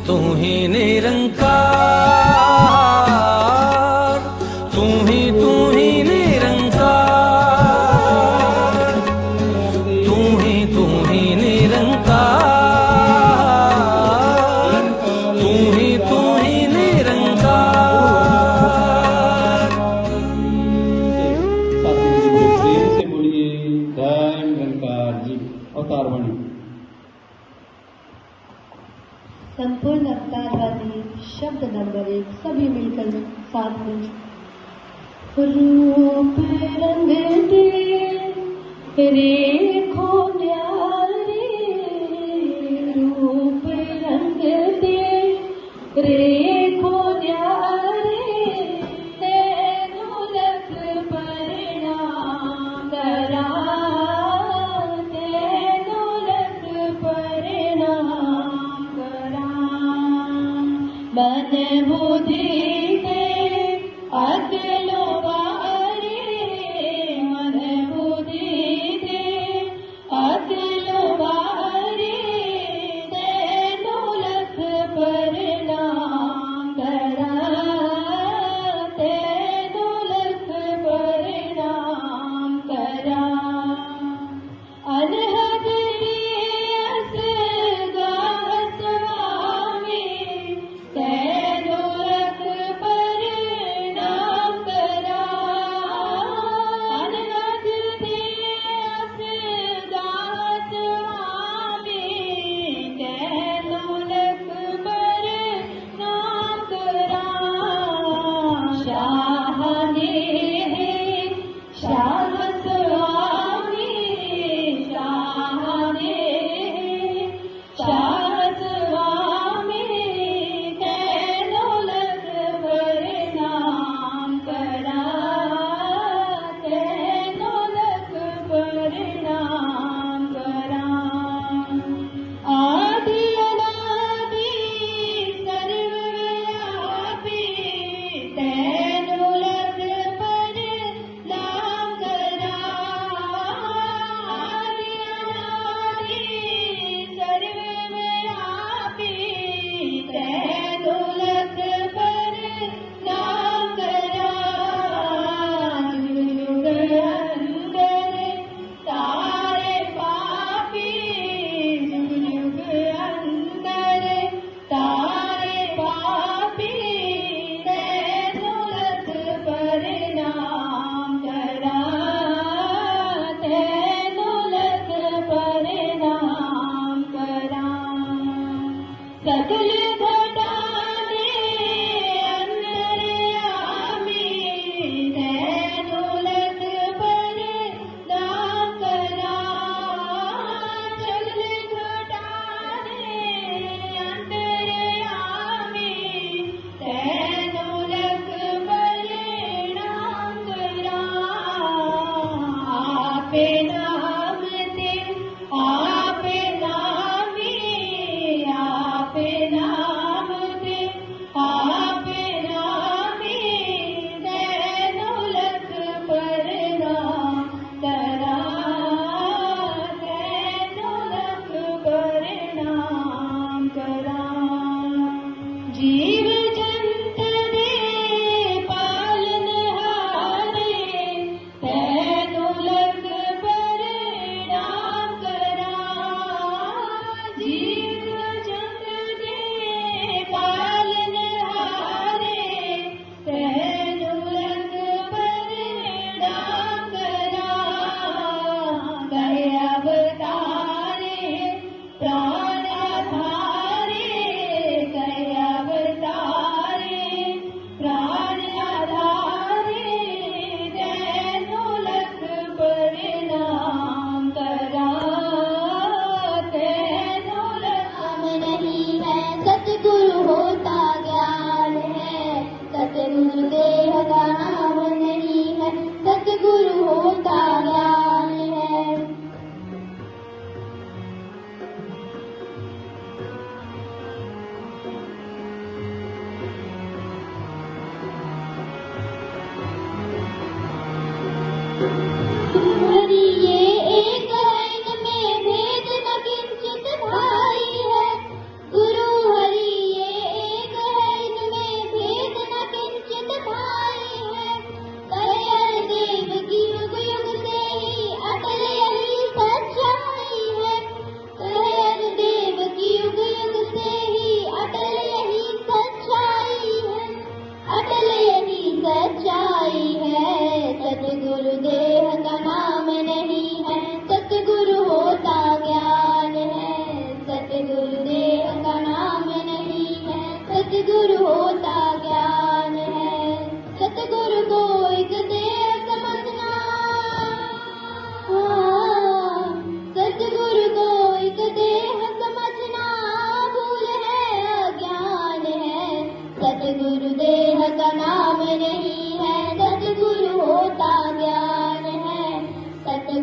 तू ही निरंकार, तू ही निरंकार, तू ही निरंकार, तू ही निरंकार। प्रेम से बोलिए जय निरंकार जी। अवतार वाणी। संपूर्ण अवतारवादी शब्द नंबर 1 सभी मिलकर साथ में। रूप रंग तेरे खोन्यारे, रूप रंग तेरे खोन्यारे, तेनु लख प्रणाम करा, तेनु लख प्रणाम करा। मन बुद्धि दे अकलो बारे, मन बुद्धि दे अकलो बारे, तेनु लख प्रणाम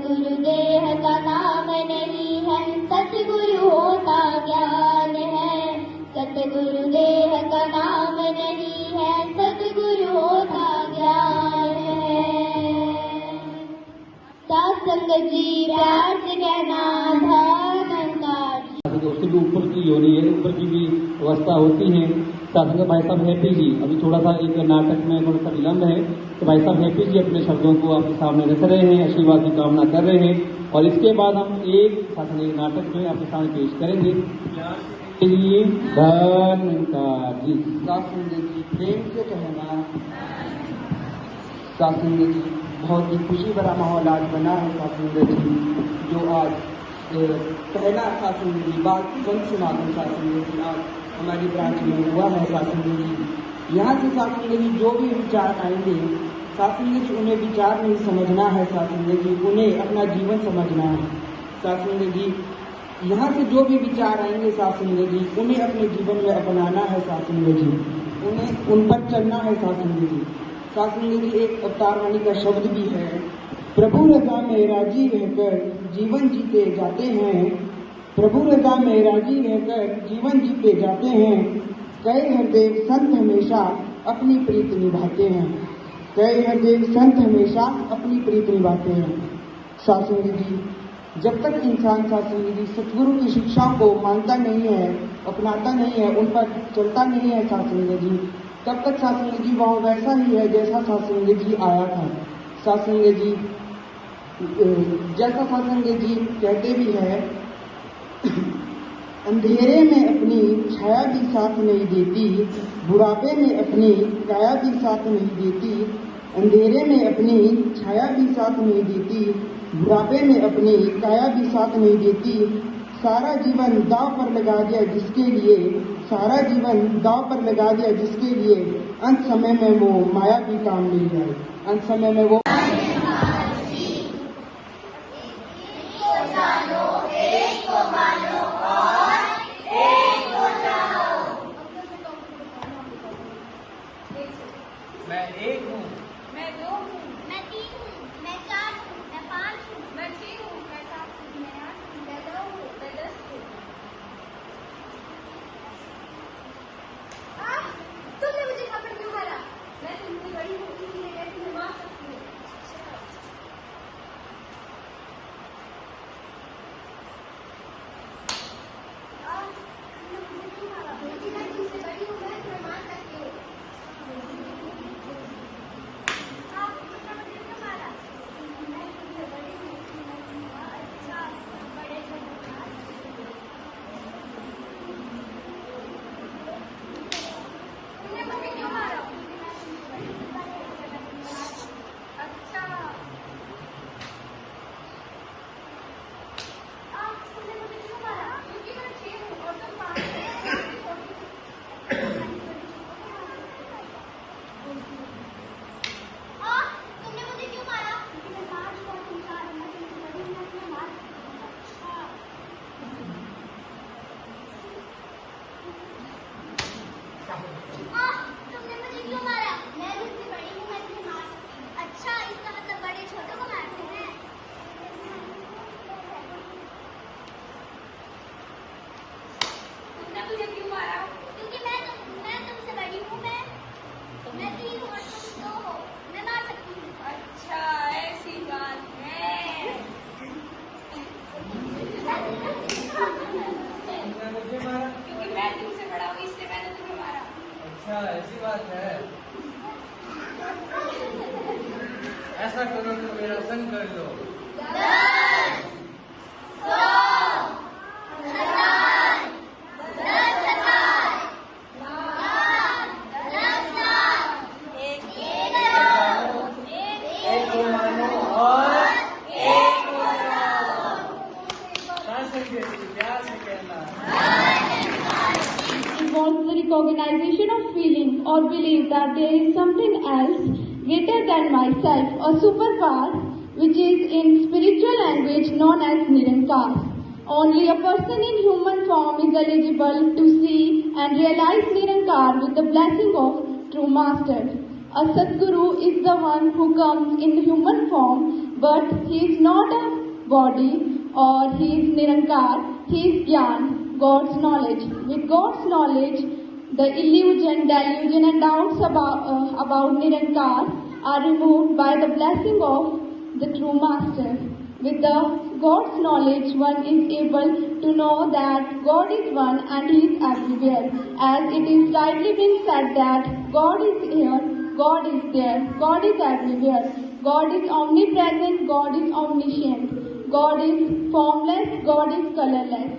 सतगुरु देह का नाम नहीं है, सतगुरु होता ज्ञान है। सतगुरु देह का नाम नहीं है, सतगुरु होता ज्ञान है। सात संगत जी प्यार से कहना धर्मकार। तो उससे भी ऊपर की योनि है, ऊपर की भी अवस्था होती है। साधु भाई साहब हैप्पी जी अभी थोड़ा सा एक नाटक में थोड़ा सा विलम्ब है, तो भाई साहब हैप्पी जी अपने शब्दों को आपके सामने रख रहे हैं, आशीर्वाद की कामना कर रहे हैं। और इसके बाद हम एक शासन एक नाटक जो है आपके सामने पेश करेंगे। के लिए धन्यवाद जी। सासंग जी प्रेम से कहना। सासंग जी बहुत ही खुशी भरा माहौल आज बना है। सासंग जी जो आज पहला सासंग जी बात संत समागम सासंग जी आज हमारी ब्रांच में हुआ है। सासंग जी यहाँ से सासंग जी जो भी विचार आएंगे, सासंग जी उन्हें विचार नहीं समझना है। सासंग जी उन्हें अपना जीवन समझना है। सासंग जी यहाँ से जो भी विचार आएंगे सासंग जी उन्हें अपने जीवन में अपनाना है। सासंग जी उन्हें उन पर चलना है। सासंग जी सासंग जी एक अवतार वाणी का शब्द भी है, प्रभु रजा में राजी रहकर जीवन जीते जाते हैं। प्रभु रजा में राजी रहकर जीवन जीते जाते हैं। कई हरदेव संत हमेशा अपनी प्रीत निभाते हैं। कई हरदेव संत हमेशा अपनी प्रीत निभाते हैं। सासंग जी जब तक इंसान सासंग जी सतगुरु की शिक्षाओं को मानता नहीं है, अपनाता नहीं है, उन पर चलता नहीं है सासंग जी, तब तक सासंग जी वह वैसा ही है जैसा सासंग जी आया था। सासंग जी जैसा सासंग जी कहते भी है, अंधेरे में अपनी छाया भी साथ नहीं देती, बुढ़ापे में अपनी काया भी साथ नहीं देती। अंधेरे में अपनी छाया भी साथ नहीं देती, बुढ़ापे में अपनी काया भी साथ नहीं देती। सारा जीवन दांव पर लगा दिया जिसके लिए, सारा जीवन दांव पर लगा दिया जिसके लिए, अंत समय में वो माया भी काम मिल जाए। अंत समय में वो मैं एक हूँ, मैं दो हूँ, मैं तीन हूँ, मैं चार हूँ, मैं पाँच हूँ, मैं छह हूँ, मैं सात हूँ, मैं आठ हूँ, मैं नौ हूँ, मैं 10 हूँ। तुमने मुझे खबर क्यों मारा? मैं तुमसे बड़ी हूँ इसलिए मैं तुम्हें मार सकती हूँ। तुमने मुझे क्यों मारा? क्योंकि मैं तुमसे बड़ी हूँ, मैं तुम्हें मार सकती हूँ। तुमने मुझे क्यों मारा? मैं तुमसे बड़ी हूँ, मैं तुम्हें मार सकती हूँ। अच्छा, इसका मतलब बड़े छोटों को मारते हैं। तुमने मुझे क्यों मारा? क्योंकि मैं तुमसे बड़ी हूँ, मैं 3 हूँ और तुम 2 हो, मैं मार सकती हूँ। अच्छा, ऐसी बात है। तुमने मुझे मारा? क्योंकि मैं तुमसे बड़ा हूँ इसलिए मैंने तुम्हें मारा। अच्छा ऐसी बात है। ऐसा करो तो मेरा संग कर लो। 10, 100, 1000, 10,000, 10,000, 1 को मानो और एक को जाओ। शासन के प्यार से कहना। Involves the recognition of feeling or belief that there is something else greater than myself, a superpower which is in spiritual language known as Nirankar. Only a person in human form is eligible to see and realize Nirankar with the blessing of true master. A Sadguru is the one who comes in human form, but he is not a body, or he is Nirankar, he is Gyan, God's knowledge. With God's knowledge, the illusion, delusion and doubts about Nirankar are removed by the blessing of the true Master. With the God's knowledge, one is able to know that God is one and He is everywhere. As it is rightly been said that God is here, God is there, God is everywhere. God is omnipresent, God is omniscient. God is formless, God is colorless.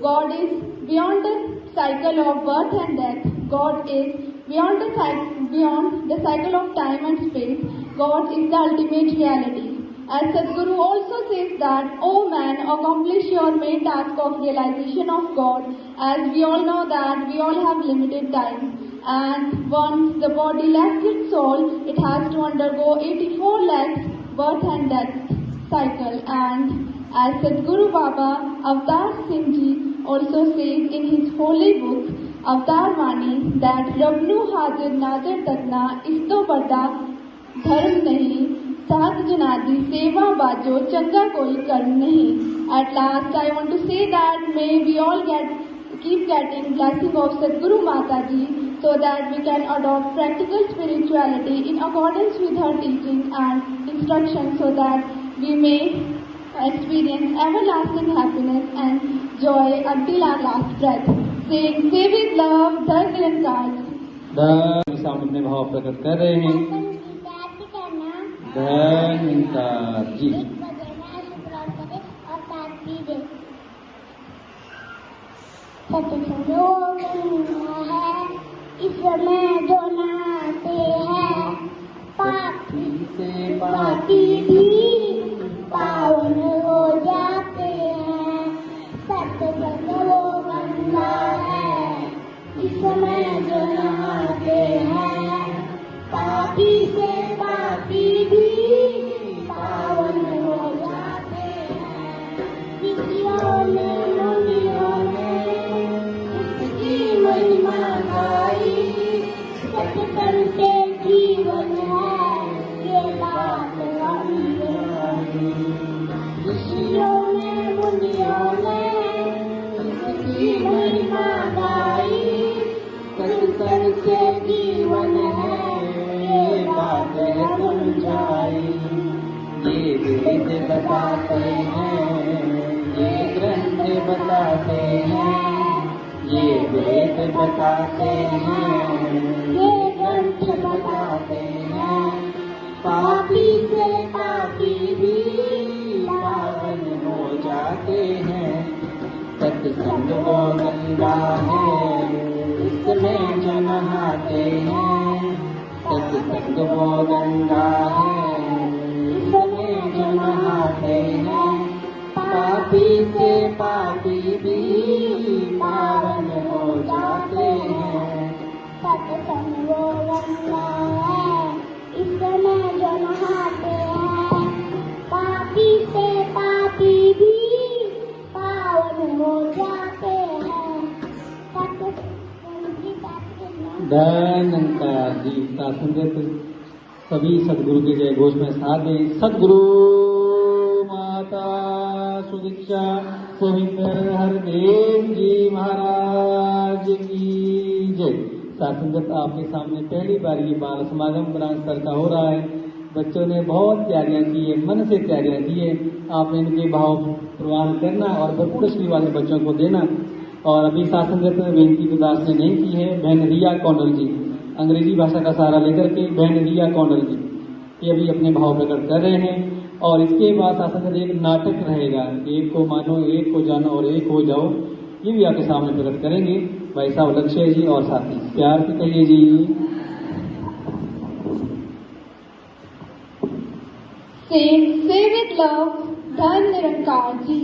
God is beyond the cycle of birth and death. God is beyond the cycle of time and space. God is the ultimate reality. As Sadhguru also says that, O man, accomplish your main task of realization of God, as we all know that we all have limited time. And once the body left its soul, it has to undergo 84 lakhs birth and death cycle. And as Sadhguru Baba Avtar Singh Ji also says in his holy book, Avtar Vani, that Rabnu Hajir Nazir Takna Isto Bada Dharm Nahi, सात जनादी सेवा बाजो चंगा कोई कर्म नहीं. At last, I want to say that may we all keep getting blessing of Sadhguru Mataji, so that we can adopt practical spirituality in accordance with her teaching and instruction, so that we may experience everlasting happiness and joy until our last breath. Saying, say with love, Dhar Nirankar. सामने अपने भाव प्रकट कर रहे हैं. धन्यकार जी. इसमें जो नहाते हैं पापी से पापी भी पावन हो जाते हैं. सत्संग वो गंगा है इसमें जो नहाते हैं पापी से पापी भी पावन हो जाते हैं. ऋषियों ने मुनियों ने इसकी महिमा गाई. सत्संग से जीवन है ये बात अनजानी. ऋषियों ने मुनियों ने इसकी महिमा गाई. सत्संग से जीवन है ये बातें समझाई. ये वेद बताते हैं, ये ग्रंथ बताते हैं, ये वेद बताते हैं, ये ग्रंथ बताते हैं पापी से पापी भी पावन हो जाते हैं. सत्संग वो गंगा है इसमें जो नहाते हैं. सत्संग वो गंगा है इसमें जो नहाते हैं. पापी से पापी भी पावन हो जाते हैं. सत्संग वो गंगा है इसमें जो नहाते हैं. पापी से पापी भी पावन हो जाते हैं. सत्संग की बात करना. धन्यकार जी. संगत सभी सदगुरु के जय घोष में साथ दें. सदगुरु माता सुदीक्षा सोमिंदर हरदेव जी महाराज की जय. संगत आपके सामने पहली बार ये बाल समागम ब्रांच स्तर का हो रहा है. बच्चों ने बहुत तैयारियां की है, मन से तैयारियां की है. आपने इनके भाव प्रवाह करना और भरपूर आशीर्वाद बच्चों को देना. और अभी संगत में बेनती गुरदास ने नहीं की है. बहन रिया कौंडल जी, अंग्रेजी भाषा का सहारा लेकर के बहन रिया कौंडल जी ये अभी अपने भाव प्रकट कर रहे हैं. और इसके बाद संगत एक नाटक रहेगा, एक को मानो, एक को जानो और एक हो जाओ. ये भी आपके सामने प्रकट करेंगे भाई साहब लक्ष्य जी और साथी. प्यार से कहिए जी. Say with love, Dhar Nirankar Ji.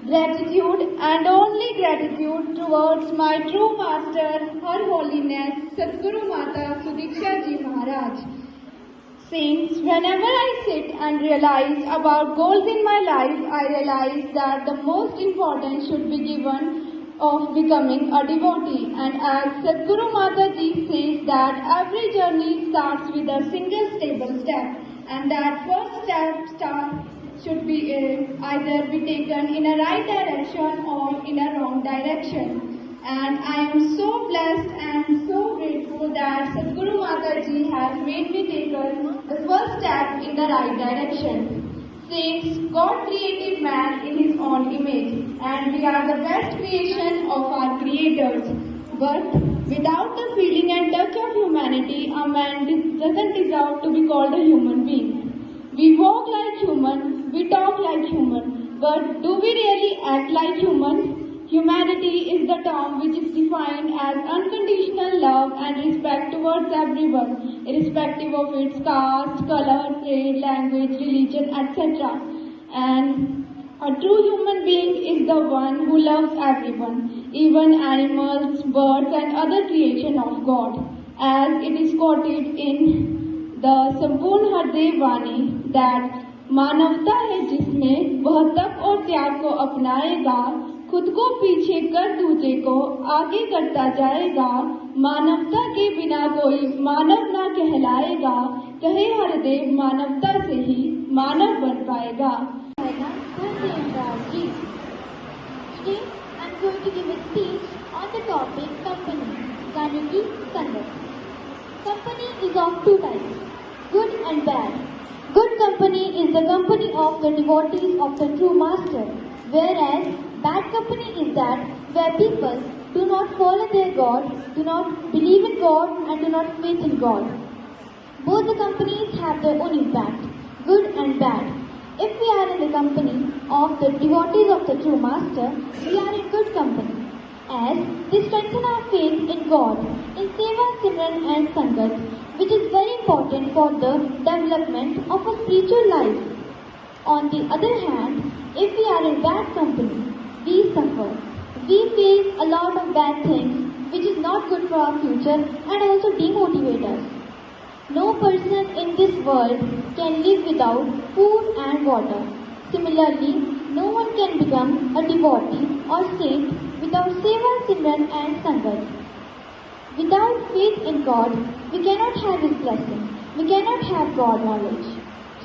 Gratitude and only gratitude towards my true master, Her Holiness Sadhguru Mata Sudiksha Ji Maharaj. Saints, whenever I sit and realize about goals in my life, I realize that the most importance should be given of becoming a devotee. And as Sadhguru Mata Ji says that every journey starts with a single stable step, and that first step should be either be taken in a right direction or in a wrong direction. And I am so blessed and so grateful that Sadhguru Mataji has made me take the first step in the right direction. Since God created man in his own image, and we are the best creation of our creators. But without the feeling and touch of humanity, a man doesn't deserve to be called a human being. We walk like human, we talk like human, but do we really act like human? Humanity is the term which is defined as unconditional love and respect towards everyone, irrespective of its caste, color, trade, language, religion, etc. And a true human being is the one who loves everyone, even animals, birds and other creation of God. As it is quoted in the संपूर्ण हृदय वाणी that मानवता है जिसमें वह तप और त्याग को अपनाएगा, खुद को पीछे कर दूसरे को आगे करता जाएगा, मानवता के बिना कोई मानव ना कहलाएगा, कहे हरदेव मानवता से ही मानव बन पाएगा। Today I am going to give a speech on the topic company, Ganyogi Sangat. Company is of two types, good and bad. Good company is the company of the devotees of the true master, whereas bad company is that where people do not follow their God, do not believe in God and do not faith in God. Both the companies have their own impact, good and bad. If we are in the company of the devotees of the true master, we are in good company, as they strengthen our faith in God, in Seva, Simran and Sangat, which is very important for the development of a spiritual life. On the other hand, if we are in bad company, we suffer. We face a lot of bad things which is not good for our future and also demotivate us. No person in this world can live without food and water. Similarly, no one can become a devotee or saint without Seva, Simran and Sangat. Without faith in God, we cannot have His blessing. We cannot have God knowledge.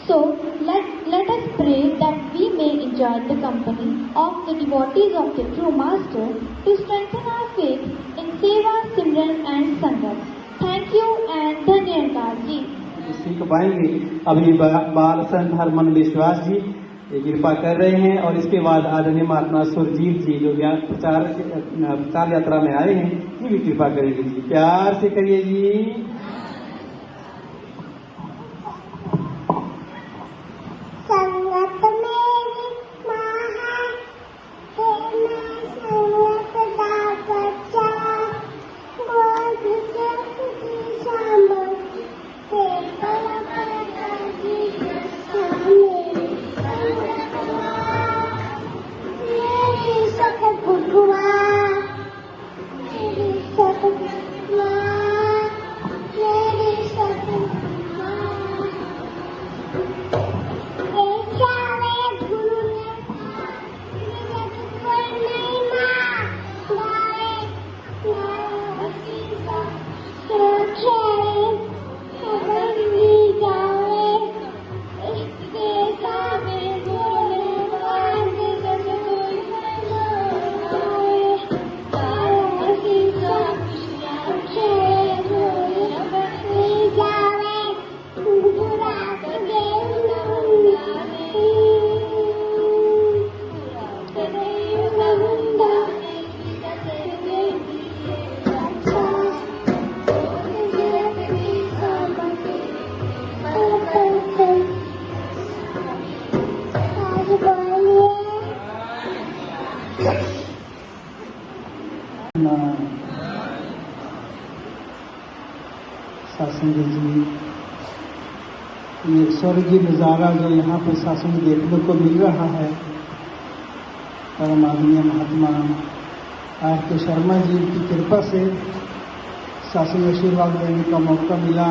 So, let us pray that we may enjoy the company of the devotees of the true Master to strengthen our faith in Seva, Simran and Sangat. Thank you and धन्यवाद जी। सीख पाएंगे। अभी बाल संत हरमन विश्वास जी ये कृपा कर रहे हैं और इसके बाद आदरणीय महात्मा सुरजीत जी जो प्रचार यात्रा में आए हैं ये भी कृपा करेंगे जी। प्यार से करिए जी। संगत मेरी माँ है, मैं संगत दा बच्चा, बोध जगती शाम, पेपर पढ़ती मेरी संगत माँ, मेरी सकत भगवान, मेरी सकत माँ, मेरी सकत माँ। सासंग जी, ये स्वर्गीय नज़ारा जो यहाँ पर सासंग देखने को मिल रहा है, परम आदरणीय महात्मा आर के शर्मा जी की कृपा से सासंग आशीर्वाद देने का मौका मिला।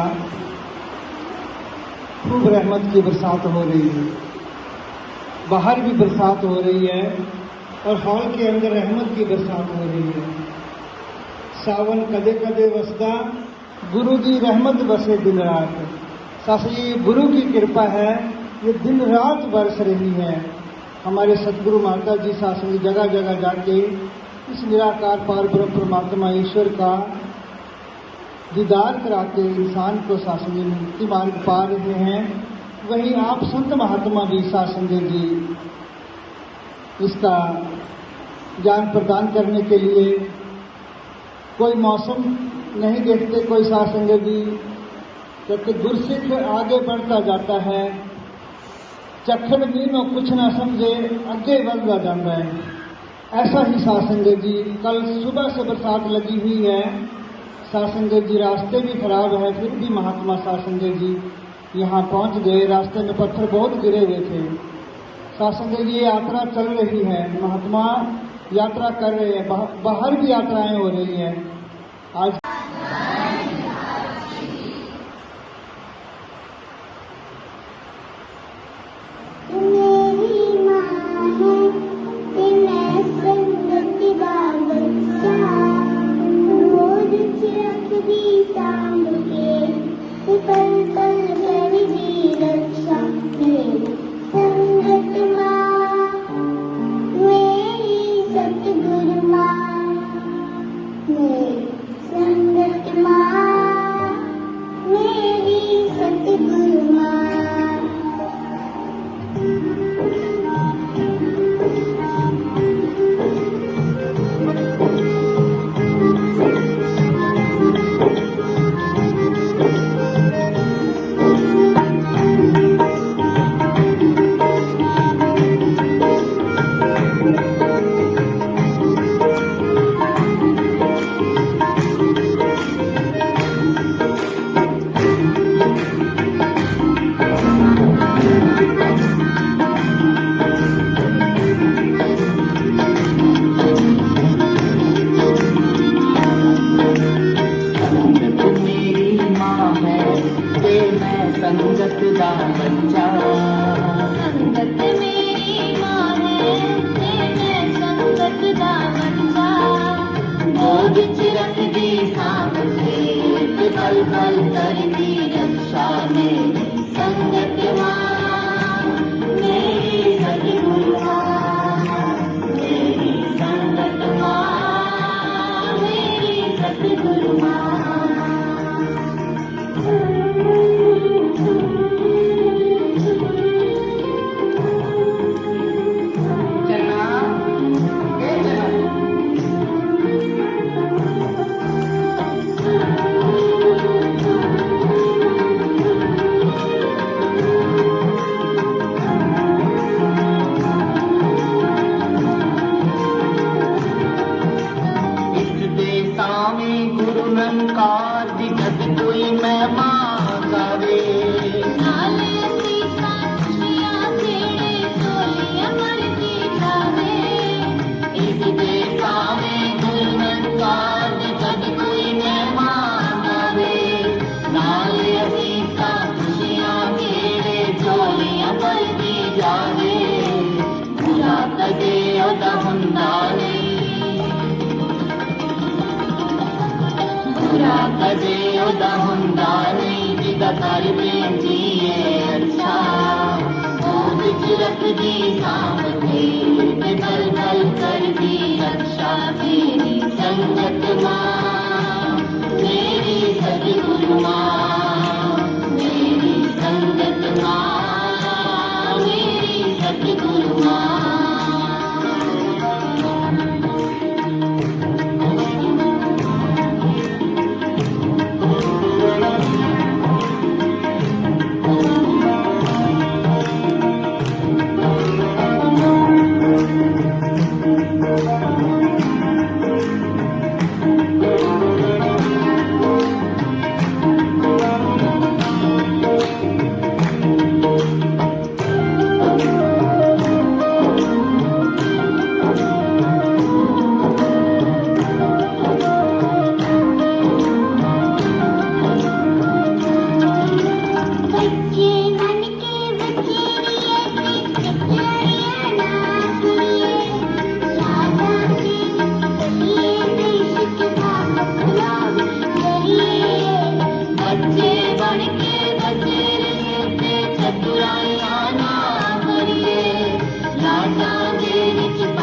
खूब रहमत की बरसात हो रही है, बाहर भी बरसात हो रही है और हॉल के अंदर रहमत की बरसात हो रही है। सावन कदे कदे वसदा, गुरु की रहमत बसे दिन रात। सासू जी गुरु की कृपा है ये दिन रात बरस रही है। हमारे सतगुरु माता जी शासन जगह जगह जाके इस निराकार पार ब्रह्म परमात्मा ईश्वर का दीदार करा के इंसान को शासन मुक्ति मार्ग पा रहे हैं। वहीं आप संत महात्मा भी शासन जी इसका ज्ञान प्रदान करने के लिए कोई मौसम नहीं देखते, कोई शासन जी क्योंकि गुरसिख आगे बढ़ता जाता है, चखड़ मीनो कुछ ना समझे अगे बढ़ता जाता है। ऐसा ही शासन जी कल सुबह से बरसात लगी हुई है, शासन जी रास्ते भी खराब है, फिर भी महात्मा शासन जी यहाँ पहुँच गए। रास्ते में पत्थर बहुत गिरे हुए थे। शासन जी ये यात्रा चल रही है, महात्मा यात्रा कर रहे हैं, बाहर भी यात्राएं हो रही है। आज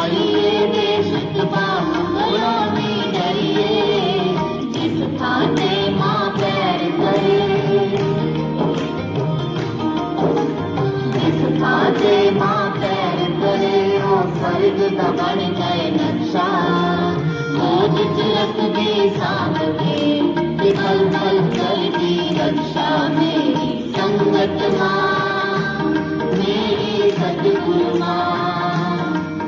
करिए बेशक बाप गुलामी डरिए जिस खाते माँ पैर करे जिस खाते माँ पैर करे वो स्वर्ग का बन जाए नक्शा खोज तिलक दी सामने कि पल पल करती रक्षा मेरी संगत माँ मेरी सतगुरु माँ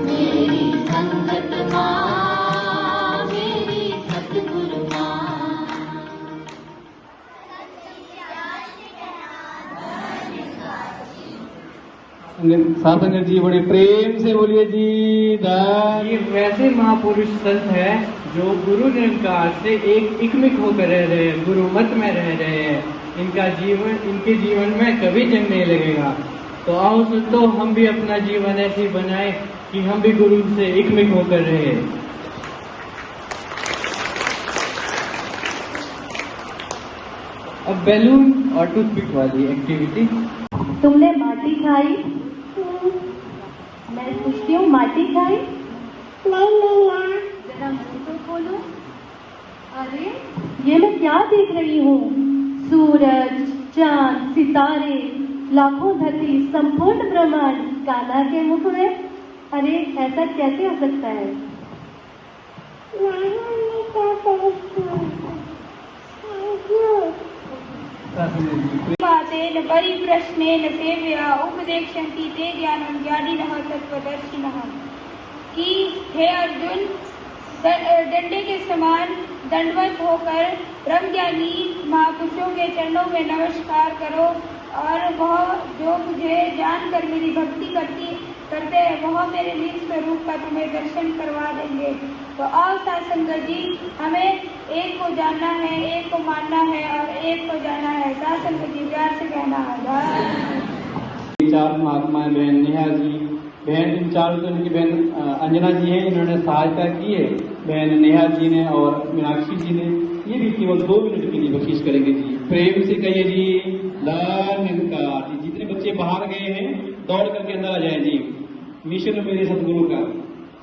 मेरी संगत माँ मेरी सतगुरु माँ। साधंगत जी बड़े प्रेम से बोलिए जी धन। ये वैसे महापुरुष संत है जो गुरु निरंकार से एकमिक होकर रह रहे हैं, गुरु मत में रह रहे हैं। इनके जीवन में कभी जंग नहीं लगेगा। तो आओ संतो हम भी अपना जीवन ऐसे बनाए कि हम भी गुरु से एकमिक होकर रहे। अब बैलून और टूथपिक वाली एक्टिविटी। तुमने माटी खाई? मैं पूछती हूँ माटी खाई? नहीं। जरा मुंह तो खोलो। अरे ये मैं क्या देख रही हूँ? सूरज, चांद, सितारे, लाखों धरती, संपूर्ण ब्रह्मांड कान्हा के मुख में। अरे ऐसा कैसे हो सकता है? वादेन परिप्रश्नेन सेव्या उपदेक्षन्ति ते ज्ञानं ज्ञानिनः तत्त्वदर्शिनः। कि हे अर्जुन, डंडे के समान दंडवत होकर ब्रह्मज्ञानी महापुरुषों के चरणों में नमस्कार करो और वह जो तुझे जानकर मेरी भक्ति करते हैं वह मेरे निज स्वरूप का तुम्हें दर्शन करवा देंगे। तो आओ साथ संगत जी, हमें एक को जानना है, एक को मानना है और एक को जाना है। साथ संगत जी प्यार से कहना है। चार महात्माएं बहन नेहा जी, बहन इन चार तो इनकी बहन अंजना जी हैं, इन्होंने सहायता की है। बहन नेहा जी ने और मीनाक्षी जी ने। ये भी केवल 2 मिनट के लिए बख्शीश करेंगे जी। प्रेम से कहिए जी निरंकार जी। जितने बच्चे बाहर गए हैं दौड़ करके अंदर आ जाए जी। मिशन मेरे सतगुरु का।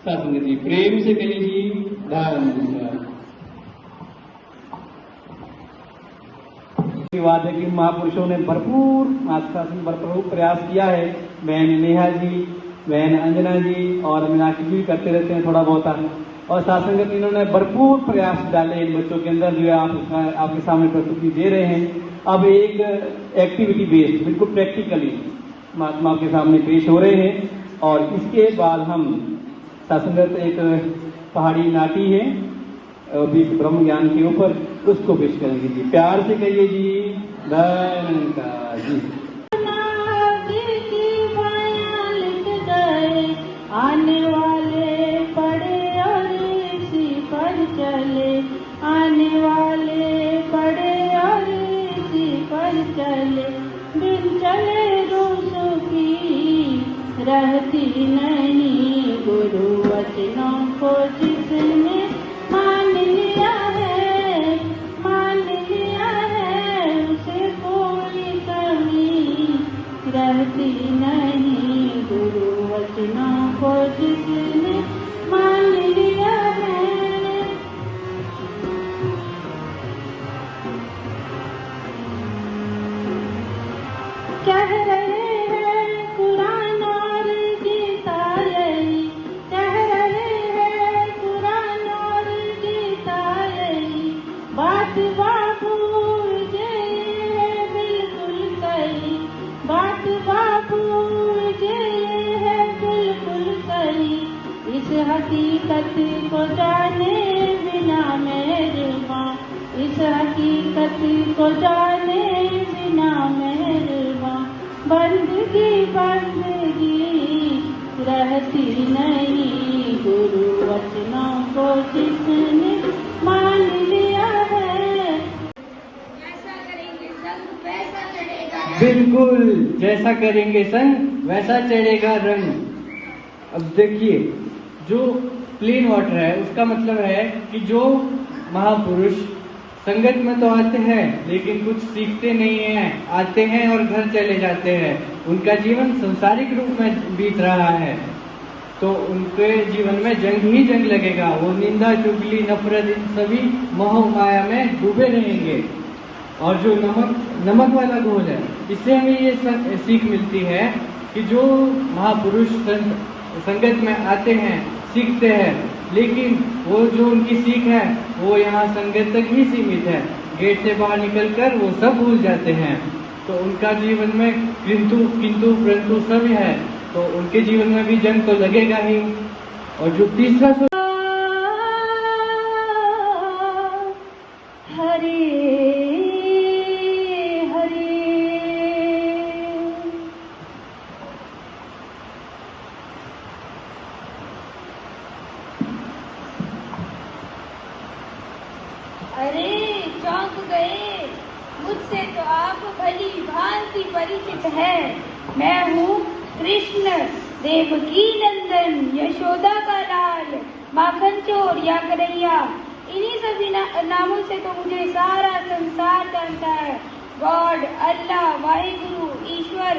साथ जी प्रेम से कहिए जी निरंकार। बात है कि महापुरुषों ने भरपूर प्रयास किया है। बहन नेहा जी, बहन अंजना जी और मीनाक्षी जी करते रहते हैं थोड़ा बहुत। और सासंगत इन्होंने भरपूर प्रयास डाले इन बच्चों के अंदर, जो है आपके सामने प्रस्तुति दे रहे हैं। अब एक एक्टिविटी बेस्ड बिल्कुल प्रैक्टिकली महात्मा के सामने पेश हो रहे हैं। और इसके बाद हम सासंगत एक पहाड़ी नाटी है भी ब्रह्म ज्ञान के ऊपर, उसको पेश करेंगे जी। प्यार से कहिए जी निरंकार जी। आने वाले पड़े और इसी पर चले, आने वाले पड़े और इसी पर चले। बिन चले दोषों की रहती नहीं, गुरु वचनों को जिसने मान लिया है उसे कोई कमी रहती नहीं, गुरु वचनों को जिसने मान लिया है। कह रहे हैं कुरान और गीता यही, कह रहे हैं कुरान और गीता यही, बात बाबू ये है बिल्कुल सही, बात बाबू ये है बिल्कुल सही। इस हकीकत को जाने बिना मेरे माँ, इस हकीकत को जाने बिना मेरे माँ, बंदगी रहती नहीं, गुरु वचनों को जिसने मान लिया है। जैसा करेंगे संग वैसा चढ़ेगा, बिल्कुल जैसा करेंगे संग वैसा चढ़ेगा रंग। अब देखिए, जो प्लेन वाटर है उसका मतलब है कि जो महापुरुष संगत में तो आते हैं लेकिन कुछ सीखते नहीं हैं, आते हैं और घर चले जाते हैं, उनका जीवन संसारिक रूप में बीत रहा है। तो उनके जीवन में जंग ही जंग लगेगा। वो निंदा, चुगली, नफरत, इन सभी मोह माया में डूबे रहेंगे। और जो नमक वाला घोल है, इससे हमें ये सीख मिलती है कि जो महापुरुष संगत में आते हैं, सीखते हैं, लेकिन वो जो उनकी सीख है वो यहाँ संगत तक ही सीमित है। गेट से बाहर निकलकर वो सब भूल जाते हैं। तो उनका जीवन में किंतु परंतु सब है, तो उनके जीवन में भी जंग तो लगेगा ही। और जो तीसरा हरे हरे अरे चौंक गए, मुझसे तो आप भली भांति परिचित है। मैं हूँ कृष्ण, देवकी नंदन, यशोदा का लाल, माखन चोर या कन्हैया। इन्हीं सभी नामों से तो मुझे सारा संसार जानता है। गॉड, अल्लाह, वाहिगुरु, ईश्वर,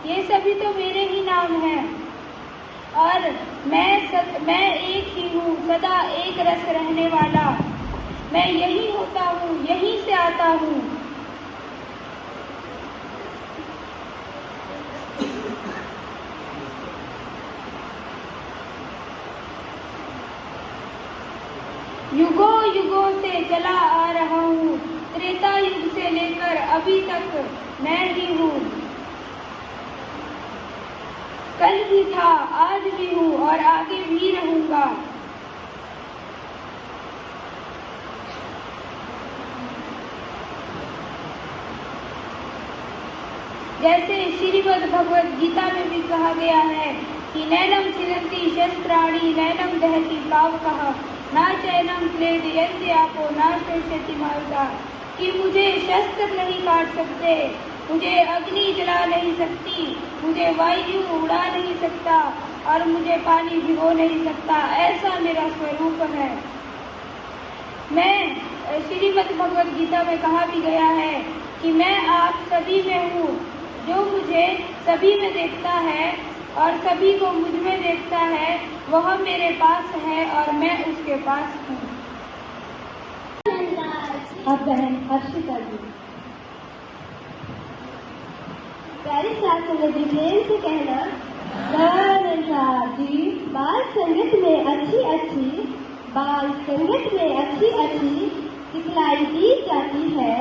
ये सभी तो मेरे ही नाम हैं। और मैं एक ही हूँ, सदा एक रस रहने वाला। मैं यही होता हूँ, यहीं से आता हूँ। युगों युगों से चला आ रहा हूँ, त्रेता युग से लेकर अभी तक मैं ही हूँ। कल भी था, आज भी हूँ और आगे भी रहूंगा। जैसे श्रीमद् भगवद गीता में भी कहा गया है कि नैनम छिदन्ति शस्त्राणि नैनम दहति पावकः ना चैनम क्लेदयन्ति आपो ना शोषयति मारुता, कि मुझे शस्त्र नहीं काट सकते, मुझे अग्नि जला नहीं सकती, मुझे वायु उड़ा नहीं सकता और मुझे पानी भिगो नहीं सकता। ऐसा मेरा स्वरूप है। मैं श्रीमद् भगवद गीता में कहा भी गया है कि मैं आप सभी में हूँ। जो मुझे सभी में देखता है और सभी को मुझ में देखता है, वह मेरे पास है और मैं उसके पास हूँ। अब बहन हर्षिता जी। प्यारी सास संगत जी, प्रेम से कहना, जी बाल संगत में अच्छी सिखलाई दी जाती है,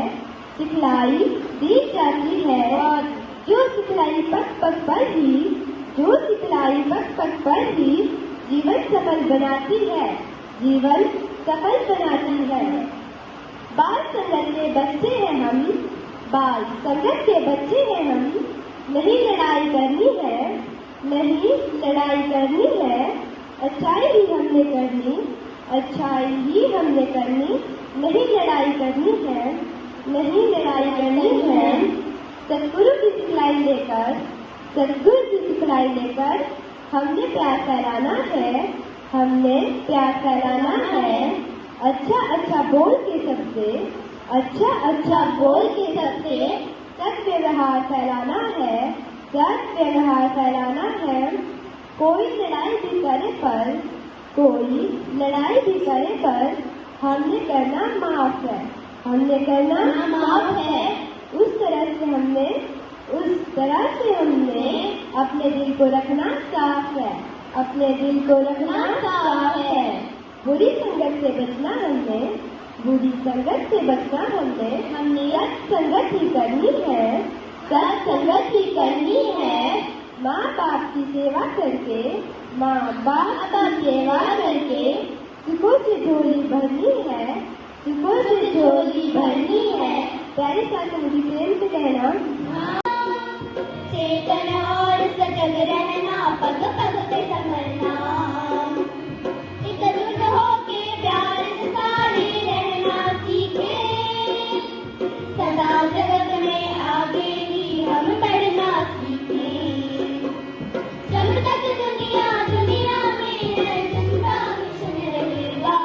सिखलाई दी जाती है। और जो सिखलाई पग पर ही जीवन सफल बनाती है, बाल संगत के बच्चे हैं हम, नहीं लड़ाई करनी है, अच्छाई ही हमने करनी, नहीं लड़ाई करनी है। सतगुरु की सिखलाई लेकर हमने प्यार फैलाना है, अच्छा बोल के सबसे सद्व्यवहार फैलाना है। कोई लड़ाई भी करे पर हमने करना माफ है। उस तरह से हमने अपने दिल को रखना साफ है। बुरी संगत से बचना हमने सत्संगत ही करनी है। माँ बाप की सेवा करके सुखों से झोली भरनी है। प्यारे साथ मुझे प्रेम से कहना, चेतन और सजग रहना, पग पग पे संभलना, एकजुट होके प्यार से सारे रहना सीखे। सदा जगत में आगे ही हम बढ़ना सीखे। जब तक दुनिया में है, जिनका मिशन रहेगा,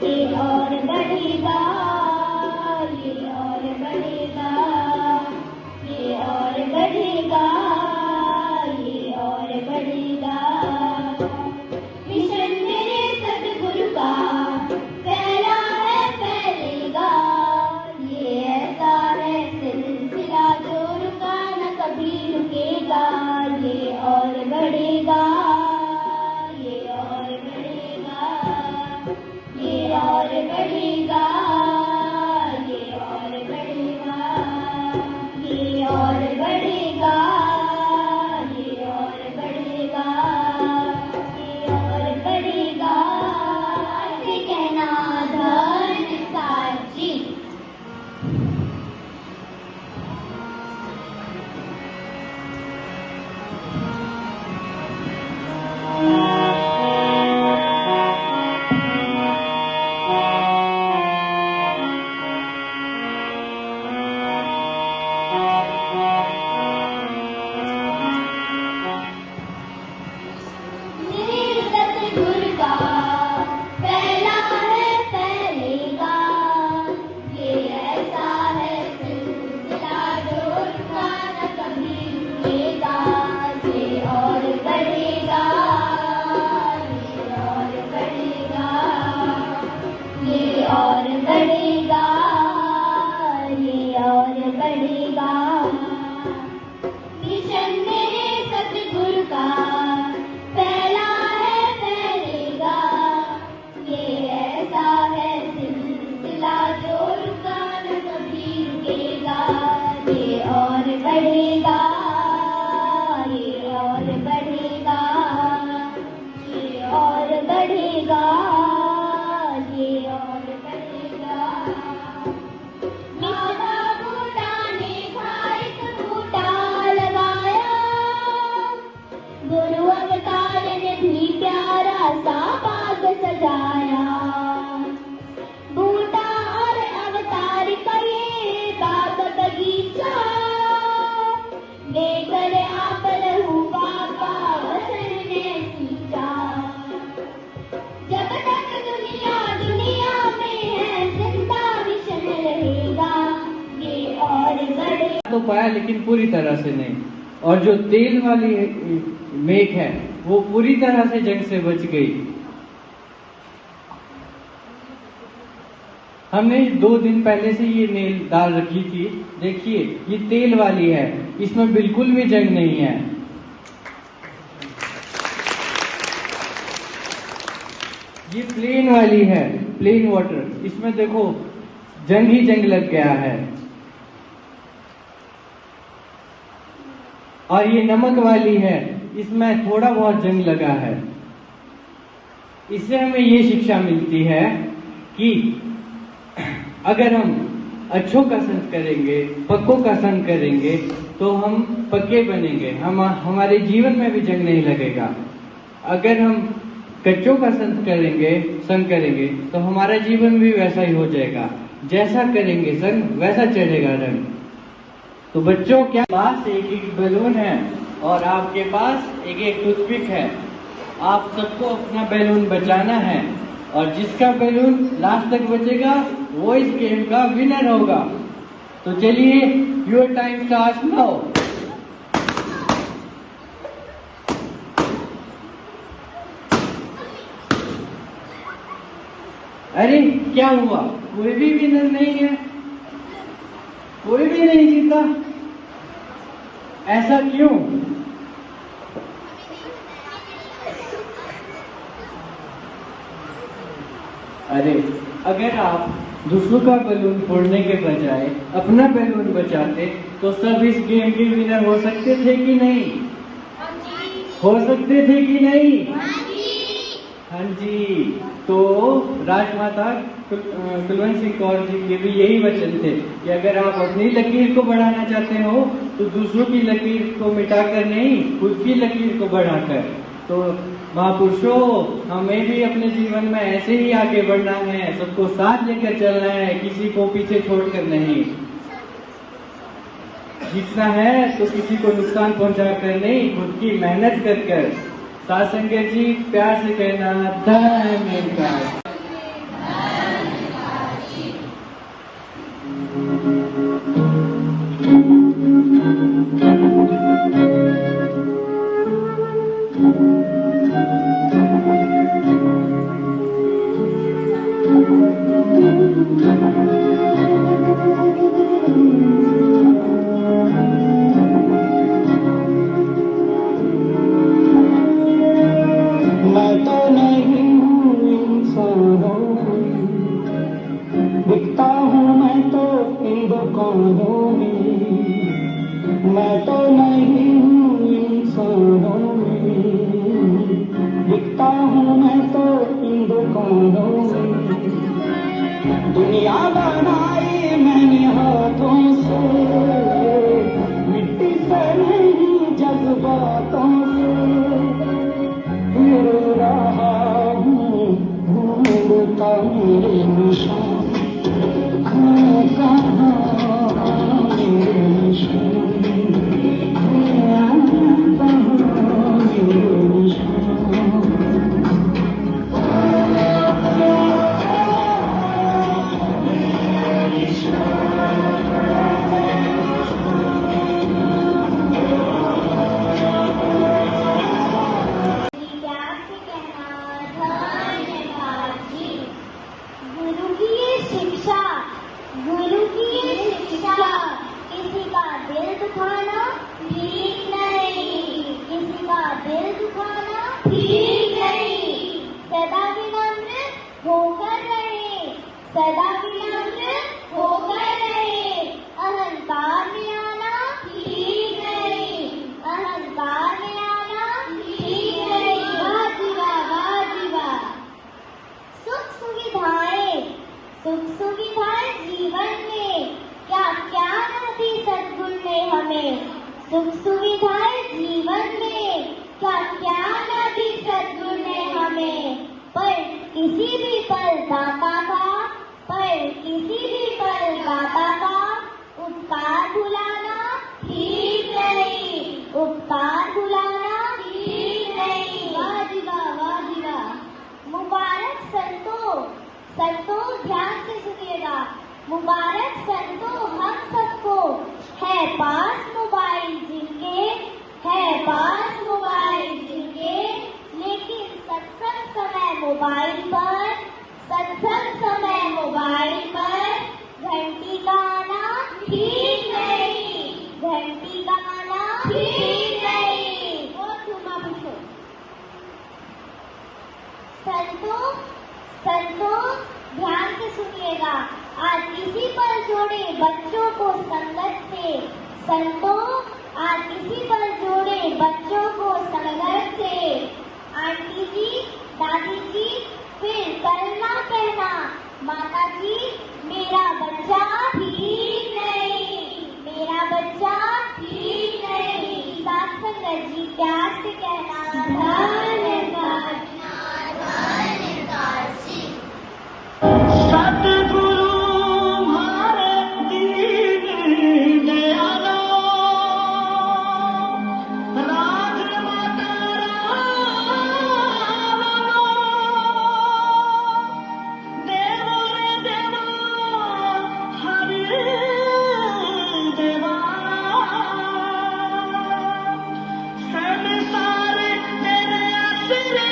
ये और बढ़ेगा, ये और बढ़ेगा। बढ़ेगा, ये और बढ़ेगा। बाबा बूढ़ा ने एक बूटा लगाया, गुरु अवतार ने भी प्यारा सा बाग सजाया। बूटा और अवतार का ये बाग बगीचा, लेकर आप रहू बाबा वचन ने सींचा। जब तक दुनिया में है जिंदा मिशन रहेगा, ये और बड़े तो पाया लेकिन पूरी तरह से नहीं। और जो तेल वाली मेघ है वो पूरी तरह से जंग से बच गई। हमने 2 दिन पहले से ये नेल डाल रखी थी। देखिए ये तेल वाली है, इसमें बिल्कुल भी जंग नहीं है। ये प्लेन वाली है, प्लेन वाटर, इसमें देखो जंग ही जंग लग गया है। और ये नमक वाली है, इसमें थोड़ा बहुत जंग लगा है। इससे हमें ये शिक्षा मिलती है कि अगर हम अच्छों का संग करेंगे, पक्कों का संग करेंगे तो हम पक्के बनेंगे, हमारे जीवन में भी जंग नहीं लगेगा। अगर हम कच्चों का संग करेंगे तो हमारा जीवन भी वैसा ही हो जाएगा। जैसा करेंगे संग वैसा चढ़ेगा रंग। तो बच्चों, क्या पास एक बैलून है और आपके पास एक टूथपिक है। आप सबको अपना बैलून बचाना है और जिसका बैलून लास्ट तक बचेगा वो इस गेम का विनर होगा। तो चलिए, योर टाइम स्टार्ट्स नाउ। अरे क्या हुआ? कोई भी विनर नहीं है, कोई भी नहीं जीता। ऐसा क्यों? अरे अगर आप दूसरों का बैलून फोड़ने के बजाय अपना बैलून बचाते तो सब इस गेम के विनर हो सकते थे कि नहीं? हो सकते थे कि नहीं? हाँ जी। तो राजमाता कुलवंत सिंह कौर जी के भी यही वचन थे कि अगर आप अपनी लकीर को बढ़ाना चाहते हो तो दूसरों की लकीर को मिटाकर नहीं, खुद की लकीर को बढ़ाकर। तो महापुरुषों, हमें भी अपने जीवन में ऐसे ही आगे बढ़ना है, सबको साथ लेकर चलना है, किसी को पीछे छोड़कर नहीं। जीतना है तो किसी को नुकसान पहुंचाकर नहीं, खुद की मेहनत कर। साथ संगत जी, प्यार से कहना धन्यवाद। दुनिया बनाई मैंने हाथों से, मिट्टी से नहीं जज्बातों से। फिर रहा हूँ ढूंढता मेरे निशान, कहाँ मेरे निशान, मेरे निशान। किसी का दिल दुखाना ठीक नहीं, किसी का दिल दुखाना ठीक नहीं। सदा विनम्र होकर रहे, सदा विनम्र होकर रहे। अहंकार में आना ठीक नहीं, अहंकार में आना ठीक नहीं। वाह जी वाह, वाह जी वाह। किसी भी पल दाता का, पर किसी भी पल दाता का उपकार भुलाना ठीक नहीं, उपकार भुलाना ठीक नहीं। वाह जी वाह, वाह जी वाह। मुबारक संतों, संतों ध्यान से सुनिएगा। मुबारक संतों हम सबको, है पास मोबाइल जिनके, है पास मोबाइल जिनके, लेकिन सत्संग समय मोबाइल पर, सत्संग समय मोबाइल पर घंटी का आना ठीक नहीं, घंटी का आना ठीक नहीं। और तुम पूछो। संतों, संतों ध्यान से सुनिएगा। आज किसी पर जोड़े बच्चों को संगत से, संतों आज किसी पर जोड़े बच्चों को संगत से। आंटी जी, दादी जी, फिर करना कहना माता जी मेरा बच्चा ठीक नहीं, मेरा बच्चा ठीक नहीं। साथ संगत जी प्यार से कहना धन्यवाद। सतगुरु हमारे दीन दयालो, राजमाता रावलो, देवो रे देवा हरि देवा, संसार तेरे असरे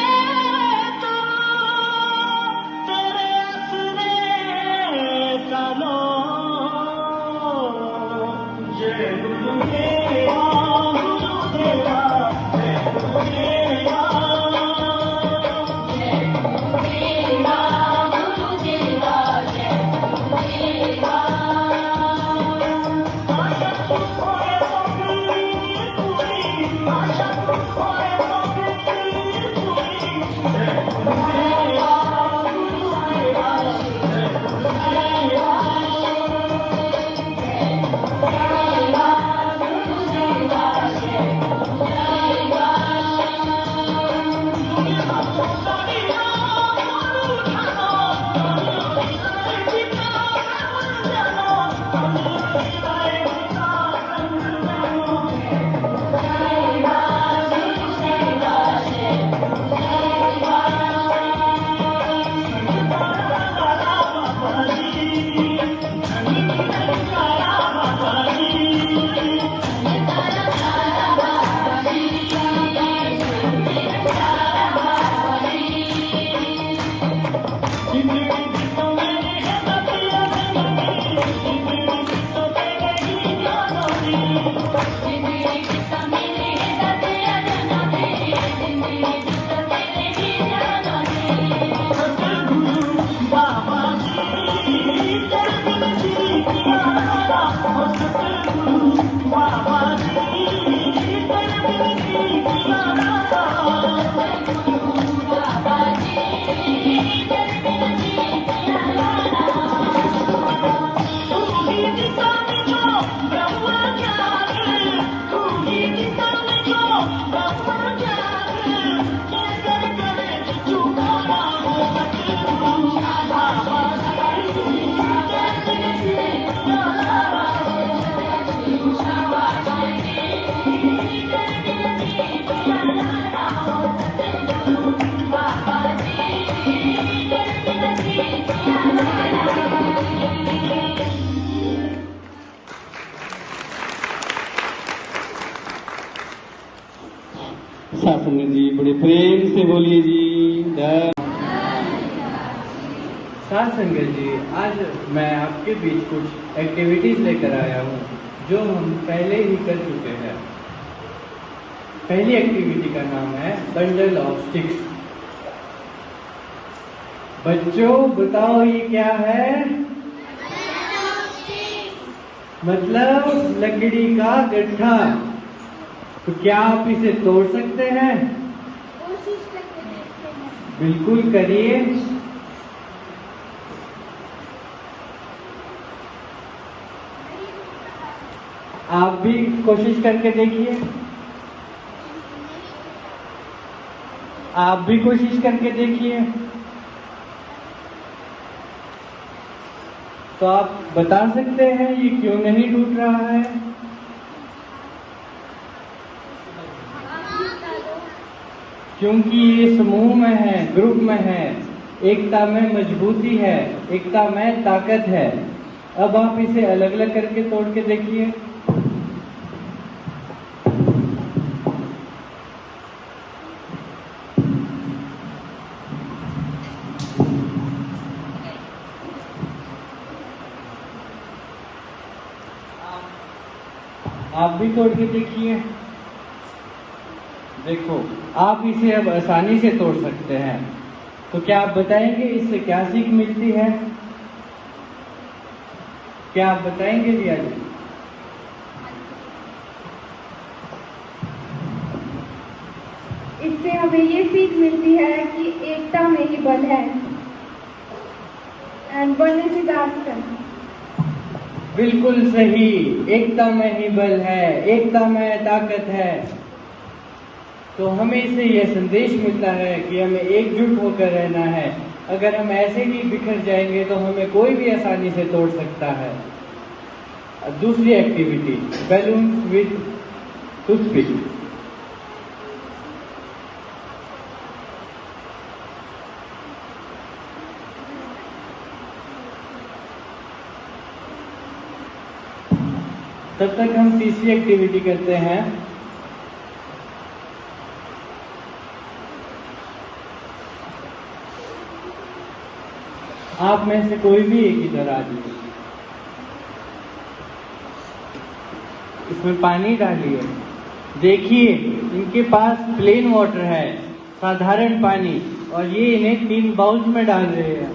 सासंगत जी बड़े प्रेम से बोलिए जी। साथ संगत जी, आज मैं आपके बीच कुछ एक्टिविटीज लेकर आया हूँ जो हम पहले ही कर चुके हैं। पहली एक्टिविटी का नाम है बंडल ऑफ स्टिक्स। बच्चों बताओ ये क्या है? मतलब लकड़ी का गट्ठा। तो क्या आप इसे तोड़ सकते हैं? कोशिश करके देखते हैं। बिल्कुल करिए। आप भी कोशिश करके देखिए। आप भी कोशिश करके देखिए। तो आप बता सकते हैं ये क्यों नहीं टूट रहा है? क्योंकि ये समूह में है, ग्रुप में है, एकता में मजबूती है, एकता में ताकत है। अब आप इसे अलग अलग करके तोड़ के देखिए। आप भी तोड़ के देखिए। देखो, आप इसे अब आसानी से तोड़ सकते हैं। तो क्या आप बताएंगे इससे क्या सीख मिलती है? क्या आप बताएंगे रिया जी? इससे हमें ये सीख मिलती है कि एकता में ही बल है। And oneness is our strength. बिल्कुल सही, एकता में ही बल है, एकता में ताकत है। तो हमें इससे यह संदेश मिलता है कि हमें एकजुट होकर रहना है। अगर हम ऐसे ही बिखर जाएंगे तो हमें कोई भी आसानी से तोड़ सकता है। दूसरी एक्टिविटी, बैलून विद टूथपिक। तब तक हम तीसरी एक्टिविटी करते हैं। आप में से कोई भी एक इधर आ जाइए। इसमें पानी डालिए। देखिए, इनके पास प्लेन वाटर है, साधारण पानी, और ये इन्हें 3 बाउल्स में डाल रहे हैं।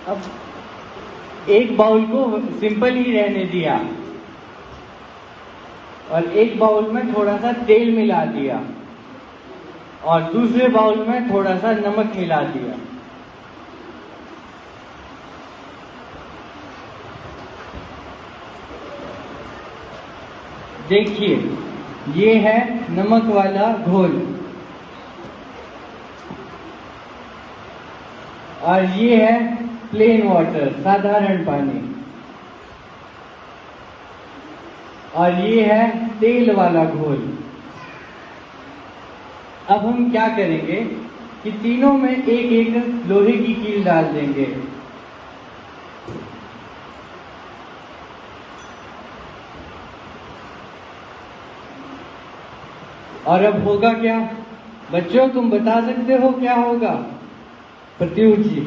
अब एक बाउल को सिंपल ही रहने दिया और एक बाउल में थोड़ा सा तेल मिला दिया और दूसरे बाउल में थोड़ा सा नमक मिला दिया। देखिए, ये है नमक वाला घोल और ये है प्लेन वाटर, साधारण पानी, और ये है तेल वाला घोल। अब हम क्या करेंगे कि तीनों में एक एक लोहे की कील डाल देंगे। और अब होगा क्या? बच्चों, तुम बता सकते हो क्या होगा? प्रत्युष जी।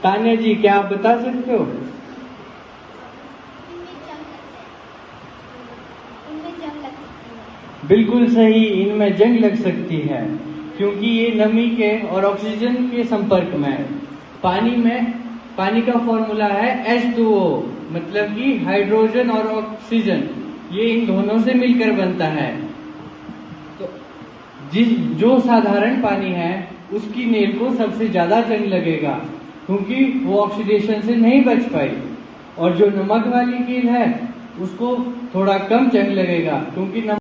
तान्या जी, क्या आप बता सकते हो? बिल्कुल सही, इनमें जंग लग सकती है क्योंकि ये नमी के और ऑक्सीजन के संपर्क में है। पानी का फॉर्मूला है H2O, मतलब कि हाइड्रोजन और ऑक्सीजन, ये इन दोनों से मिलकर बनता है। तो जो साधारण पानी है उसकी नेल को सबसे ज्यादा जंग लगेगा क्योंकि वो ऑक्सीडेशन से नहीं बच पाई, और जो नमक वाली कील है उसको थोड़ा कम जंग लगेगा क्योंकि